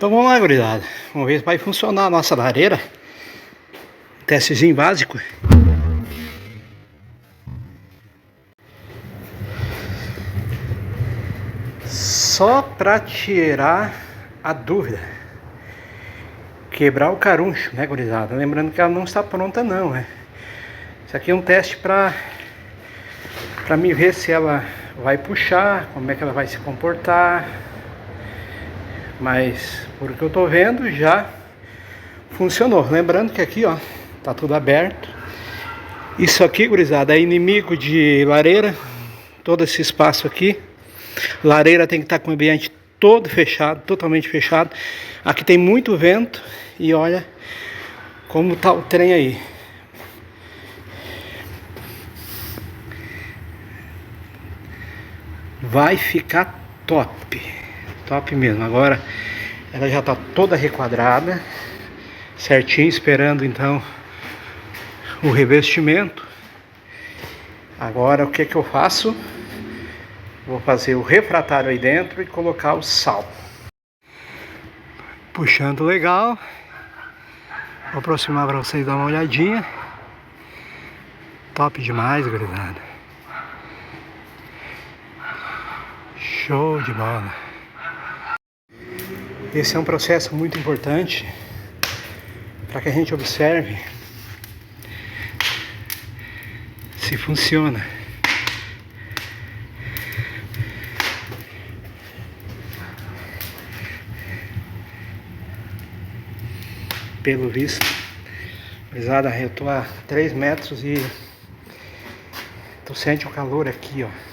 Então vamos lá, gurizada. Vamos ver se vai funcionar a nossa lareira. Testezinho básico. Só para tirar a dúvida. Quebrar o caruncho, né, gurizada? Lembrando que ela não está pronta não, né? Isso aqui é um teste para me ver se ela vai puxar, como é que ela vai se comportar. Mas, por que eu tô vendo, já funcionou. Lembrando que aqui, ó, tá tudo aberto. Isso aqui, gurizada, é inimigo de lareira. Todo esse espaço aqui. Lareira tem que estar com o ambiente todo fechado, totalmente fechado. Aqui tem muito vento e olha como tá o trem aí. Vai ficar top. Top mesmo. Agora ela já tá toda requadrada, certinho, esperando então o revestimento. Agora o que que eu faço? Vou fazer o refratário aí dentro e colocar o sal. Puxando legal. Vou aproximar para vocês dar uma olhadinha. Top demais, gurizada. Show de bola. Esse é um processo muito importante para que a gente observe se funciona. Pelo visto, gurizada, eu tô a 3 metros e tu sente o calor aqui, ó.